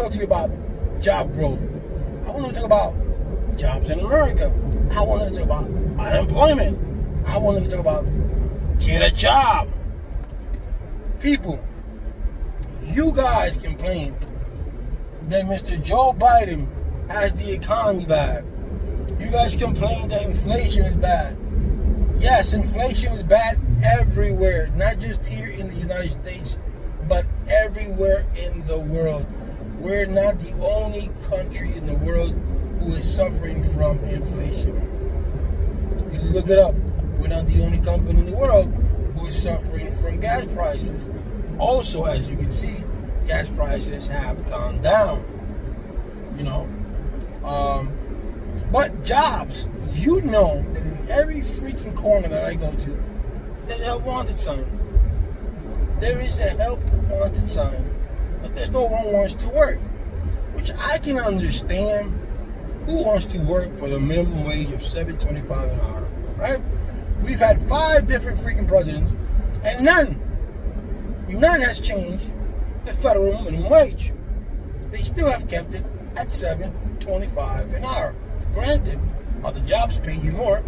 talk to you about job growth. I want to talk about jobs in America. I want to talk about unemployment. I want to talk about get a job. People, you guys complain that Mr. Joe Biden has the economy bad. You guys complain that inflation is bad. Yes, inflation is bad everywhere, not just here in the United States, but everywhere in the world. We're not the only country in the world who is suffering from inflation. You look it up. We're not the only company in the world who is suffering from gas prices. Also, as you can see, gas prices have gone down. But jobs, you know that in every freaking corner that I go to, there's a help wanted sign. There is a help wanted sign, but there's no one wants to work, which I can understand. Who wants to work for the minimum wage of $7.25 an hour, right? We've had 5 different freaking presidents, and none has changed the federal minimum wage. They still have kept it at $7.25 an hour. Granted, other jobs pay you more.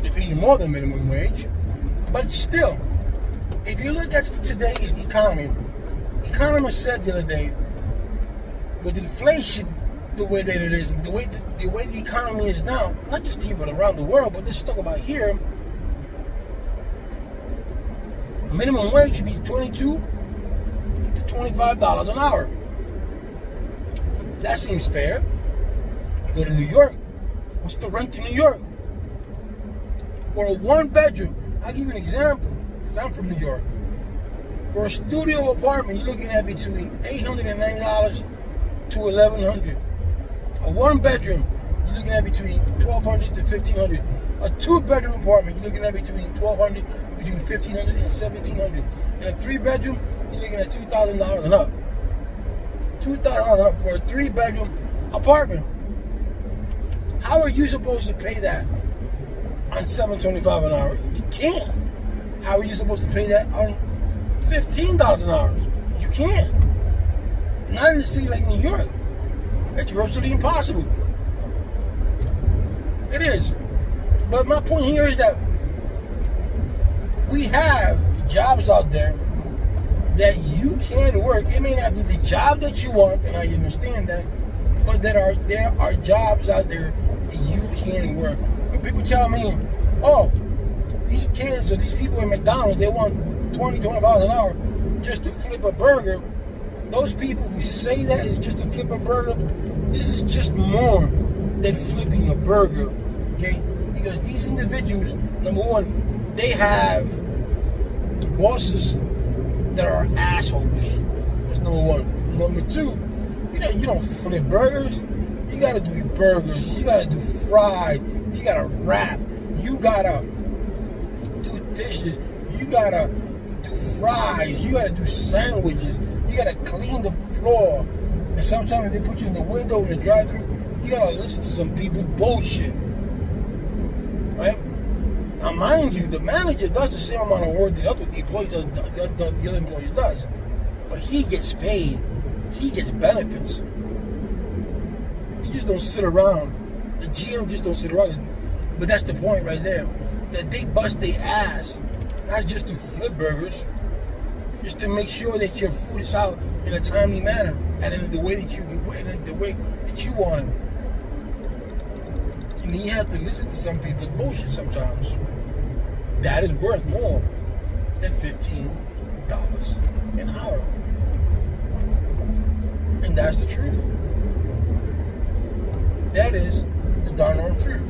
They pay you more than minimum wage. But still, if you look at today's economy, economists said the other day, with inflation the way that it is, and the way the economy is now, not just here but around the world, but let's talk about here, minimum wage should be $22 to $25 an hour. That seems fair. You go to New York. What's the rent in New York? For a 1-bedroom, I'll give you an example. I'm from New York. For a studio apartment, you're looking at between $890 to $1,100. A 1-bedroom, you're looking at between $1,200 to $1,500. A 2-bedroom apartment, you're looking at between $1,200, between $1,500 and $1,700. And a 3-bedroom, you're looking at $2,000 and up. $2,000 and up for a 3-bedroom apartment. How are you supposed to pay that on $7.25 an hour? You can't. How are you supposed to pay that on $15 an hour? You can't. Not in a city like New York. It's virtually impossible. It is. But my point here is that we have jobs out there that you can work. It may not be the job that you want, and I understand that, but there are jobs out there that you can work. When people tell me, oh, these kids or these people in McDonald's, they want $20, $25 an hour just to flip a burger. Those people who say that is just to flip a burger, this is just more than flipping a burger, okay? Because these individuals, number one, they have bosses that are assholes. That's number one. Number two, you don't flip burgers. You gotta do burgers. You gotta do fried. You gotta wrap. You gotta do dishes. You gotta do fries. You gotta do sandwiches. You gotta clean the floor. And sometimes they put you in the window in the drive-thru. You gotta listen to some people bullshit. Right? Now, mind you, the manager does the same amount of work that the other employees does. But he gets paid. He gets benefits. You just don't sit around. The GM just don't sit around. But that's the point right there. That they bust their ass. Not just to flip burgers. Just to make sure that your food is out in a timely manner. And in the way that you want it. And then you have to listen to some people's bullshit sometimes. That is worth more than $15 an hour. And that's the truth. That is the darn old truth.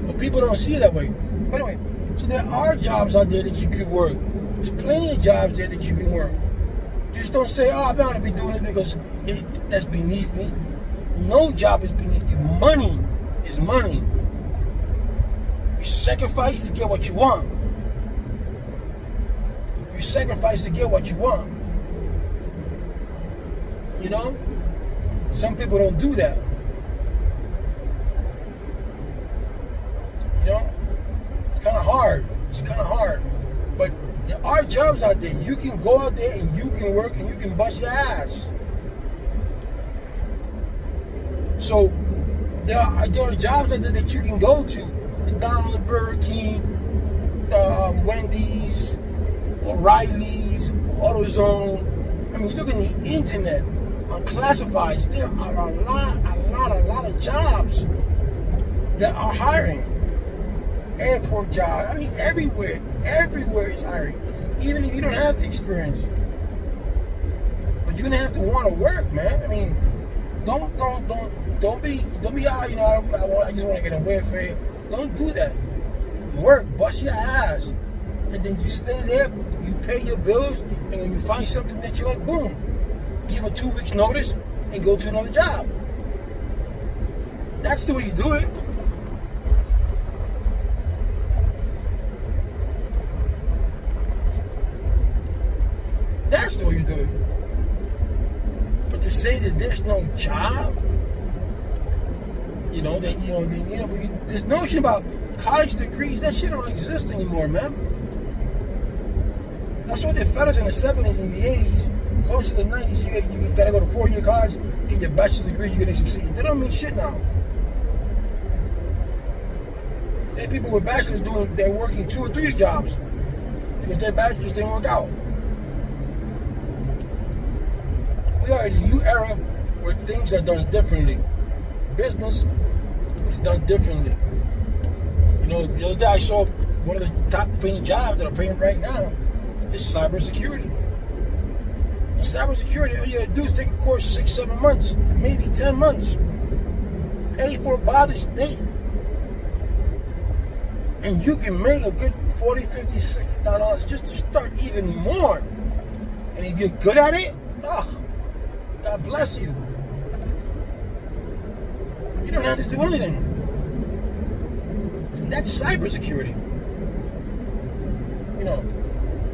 But people don't see it that way. But anyway, so there are jobs out there that you could work. There's plenty of jobs there that you can work. Just don't say, oh, I'm going to be doing it because that's beneath me. No job is beneath you. Money is money. You sacrifice to get what you want. You sacrifice to get what you want. You know? Some people don't do that. You know? It's kind of hard. But there are jobs out there. You can go out there and you can work and you can bust your ass. So there are jobs that you can go to, McDonald's, Burger King, Wendy's, O'Reilly's, AutoZone. I mean, you look in the internet on classifieds. There are a lot of jobs that are hiring. Airport jobs. I mean, everywhere is hiring. Even if you don't have the experience, but you're gonna have to want to work, man. I mean, don't be out. You know, I just want to get a welfare. Don't do that. Work, bust your ass, and then you stay there. You pay your bills, and when you find something that you like, boom, give a 2 weeks notice and go to another job. That's the way you do it. That's the way you do it. But to say that there's no job, this notion about college degrees, that shit don't exist anymore, man. That's what they fed us in the 70s and the 80s, close to the 90s. You gotta go to 4-year college, get your bachelor's degree, you're gonna succeed. They don't mean shit now. There are people with bachelors they're working 2 or 3 jobs because their bachelors didn't work out. We are in a new era where things are done differently. Business is done differently. You know, the other day I saw one of the top paying jobs that are paying right now is cybersecurity. In cybersecurity, all you gotta do is take a course 6-7 months, maybe 10 months. Pay for it by the state. And you can make a good $40, $50, $60,000 just to start even more. And if you're good at it, God bless you. You don't have to do anything. And that's cybersecurity. You know,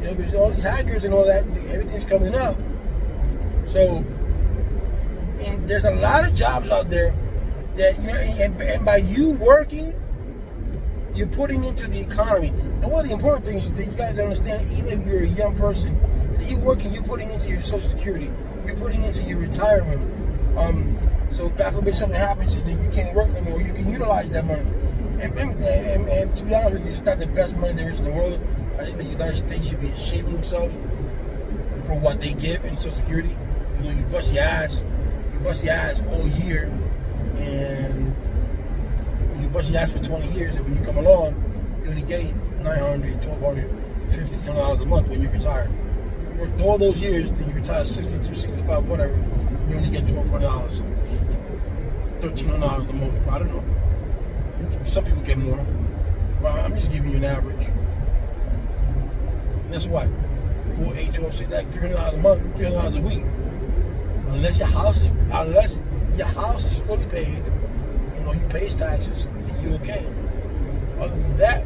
there's all these hackers and all that. Everything's coming up. So, and there's a lot of jobs out there that, and by you working, you're putting into the economy. And one of the important things that you guys understand, even if you're a young person, that you're working, you're putting into your Social Security. You're putting into your retirement. So God forbid something happens to you that you can't work anymore, you can utilize that money. And to be honest with you, it's not the best money there is in the world. I think the United States should be ashamed of themselves for what they give in Social Security. You bust your ass all year, and you bust your ass for 20 years, and when you come along, you're only getting $900, $1,200, $1,500 a month when you retire. You worked all those years, then you retire 62, 65, whatever, you only get $1,200, $1,300 a month. I don't know. Some people get more. But I'm just giving you an average. And that's what? 4, 8, 12, 6, like $300 a month, $300 a week. Unless your house is fully paid, you pay taxes, then you're okay. Other than that,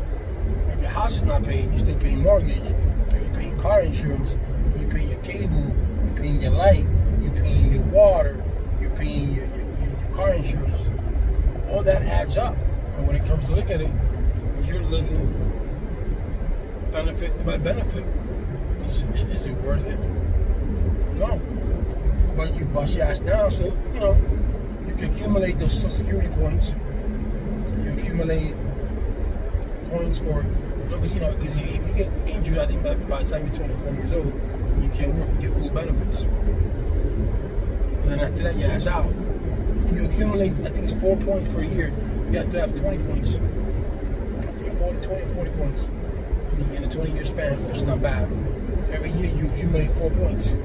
if your house is not paid, you're still paying mortgage, you're paying car insurance, you're paying your cable, you're paying your light, you're paying your water, you're paying your car insurance. All that adds up. And when it comes to look at it, you're living benefit by benefit. Is it worth it? No. But you bust your ass down, so, you can accumulate those Social Security points. You accumulate points for, because if you get injured, I think by the time you're 24 years old, you can't work, you get full benefits. And then after that, your ass out. You accumulate, I think it's 4 points per year. You have to have 20 points. I think 20 or 40 points. In a 20-year span, that's not bad. Every year you accumulate 4 points.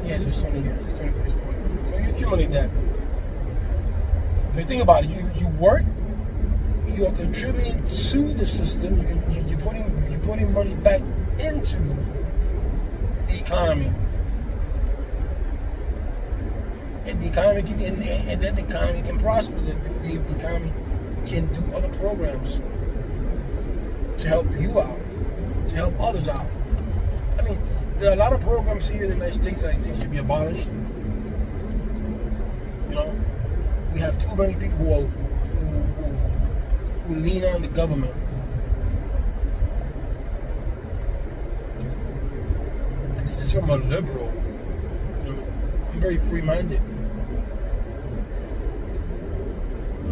Yes, it's 20 years. 20 plus 20. So you accumulate that. If you think about it, you work, you are contributing to the system. You're putting money back into the economy, and the economy can, and then the economy can prosper. The economy can do other programs to help you out, to help others out. I mean, there are a lot of programs here in the United States that I think should be abolished. We have too many people who lean on the government. And this is from a liberal. very free-minded.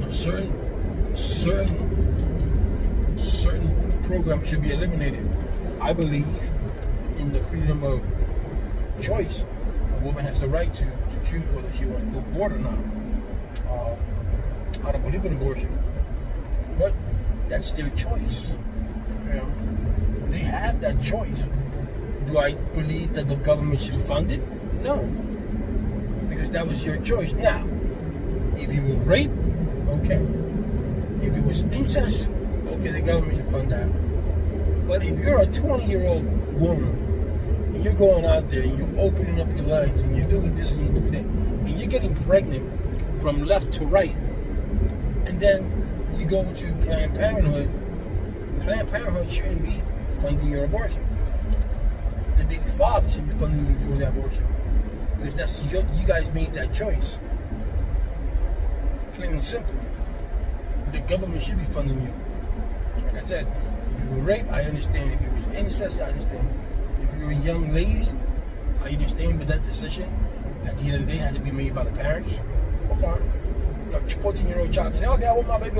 Certain programs should be eliminated. I believe in the freedom of choice. A woman has the right to choose whether she wants to go abort or not. I don't believe in abortion, but that's their choice. You know, they have that choice. Do I believe that the government should fund it? No, because that was your choice. Now, if you were raped, okay. If it was incest, okay, the government should fund that. But if you're a 20-year-old woman and you're going out there and you're opening up your legs and you're doing this and you're doing that, and you're getting pregnant from left to right, and then you go to Planned Parenthood shouldn't be funding your abortion. The baby father should be funding you for the abortion. Because that's you guys made that choice. Plain and simple. The government should be funding you. Like I said, if you were raped, I understand. If you were incest, I understand. If you were a young lady, I understand. But that decision, at the end of the day, had to be made by the parents. Okay. Like a 14-year-old child says, okay, I want my baby,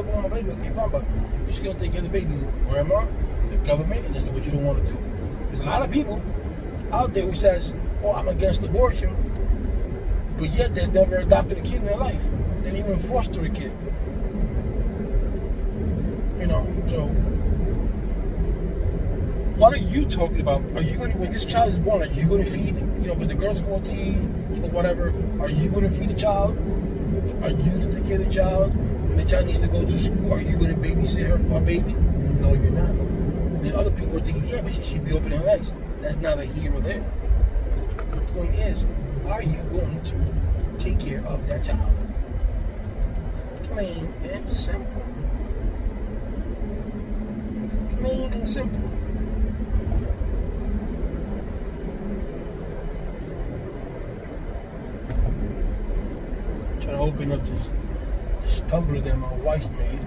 Okay, fine, but you're still taking care of the baby. Grandma, the government, and that's what you don't want to do. There's a lot of people out there who says, oh, I'm against abortion, but yet they've never adopted a kid in their life. They didn't even foster a kid. You know, so what are you talking about? Are you going to, when this child is born, are you going to feed, because the girl's 14 or whatever, are you going to feed the child? Are you going to take care of the child? When the child needs to go to school, are you going to babysit her for a baby? No, you're not. And then other people are thinking, yeah, but she should be opening her legs. That's neither here or there. The point is, are you going to take care of that child? Plain and simple. Plain and simple. Trying to open up this tumbler that my wife made.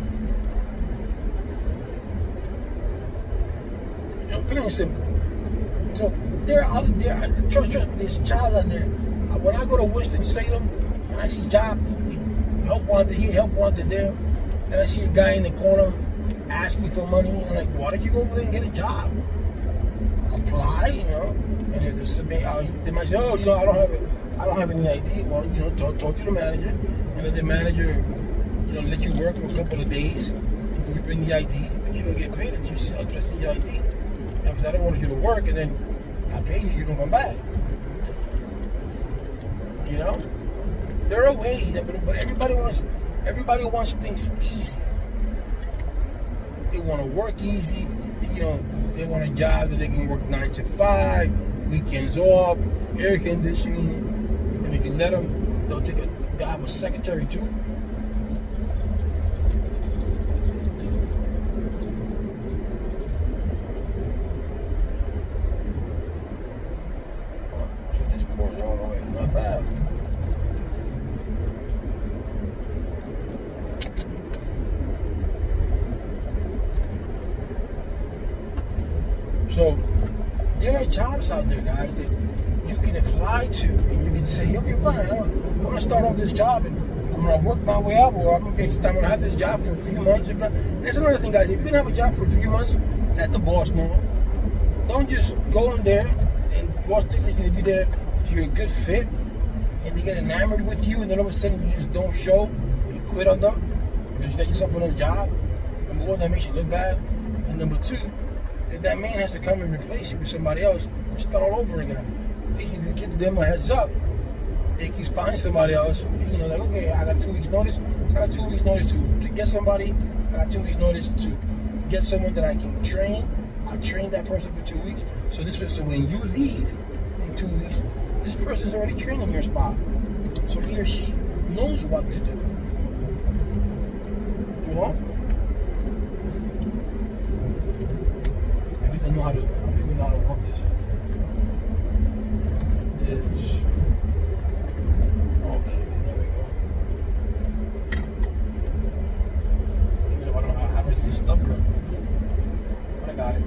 Plain and simple. So there's jobs out there. When I go to Winston-Salem and I see job, help wanted here, help wanted there, and I see a guy in the corner asking for money, and I'm like, why don't you go over there and get a job? Apply, and if they might say, oh, I don't have any ID. Well, talk to the manager, and if the manager, let you work for a couple of days, you bring the ID, but you don't get paid until you see your ID. Because I don't want you to work and then I pay you, you don't come back. There are ways, but everybody wants things easy. They want to work easy. They want a job that they can work 9 to 5, weekends off, air conditioning, and if you let them, they'll have a secretary too. So there are jobs out there, guys, that you can apply to, and you can say, okay, fine, I'm going to start off this job, and I'm going to work my way up, or I'm going to have this job for a few months. And that's another thing, guys. If you're going to have a job for a few months, let the boss know. Don't just go in there, and the boss thinks you're going to be there, so you're a good fit, and they get enamored with you, and then all of a sudden you just don't show, you quit on them, because you got yourself another job. Number one, that makes you look bad. And number two, that man has to come and replace you with somebody else and start all over again. At least if you give them a heads up, they can find somebody else. Like, okay, I got 2 weeks notice. So I got 2 weeks notice to get somebody. I got 2 weeks notice to get someone that I can train. I train that person for 2 weeks. So when you leave in 2 weeks, this person's already training your spot. So he or she knows what to do. I don't even know how to work this. Okay, there we go. I don't know how to do this tumbler, but I got it.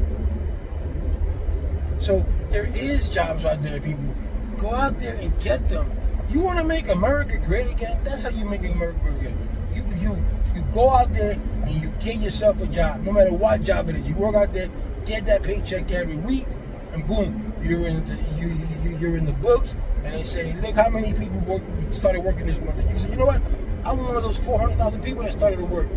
So there is jobs out there, people. Go out there and get them. You want to make America great again? That's how you make America great again. You go out there and you get yourself a job, no matter what job it is. You work out there, get that paycheck every week, and boom, you're in the books. And they say, look how many people started working this month. And you say, you know what? I'm one of those 400,000 people that started to work.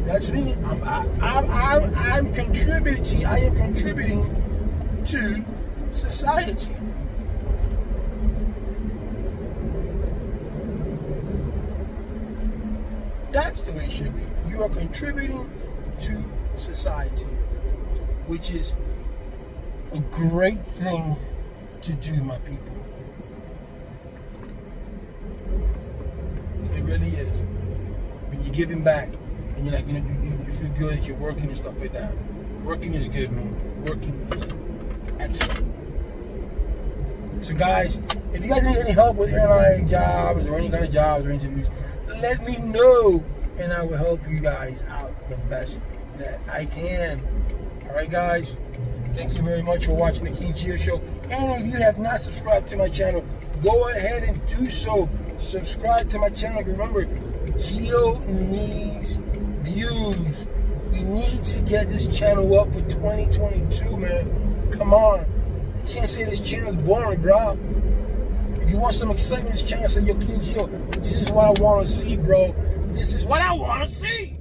That's me. I'm contributing. I am contributing to society. That's the way it should be. You are contributing to society, which is a great thing to do, my people. It really is. When you're giving back, and you're like, you feel good that you're working and stuff like that. Working is good, man. Working is excellent. So, guys, if you guys need any help with airline jobs or any kind of jobs or interviews, let me know, and I will help you guys out the best that I can. All right, guys. Thank you very much for watching the King Geo Show. And if you have not subscribed to my channel, go ahead and do so. Subscribe to my channel. Remember, Geo needs views. We need to get this channel up for 2022, man. Come on. You can't say this channel is boring, bro. If you want some excitement in this channel, say, yo, King Geo, this is what I want to see, bro. This is what I want to see.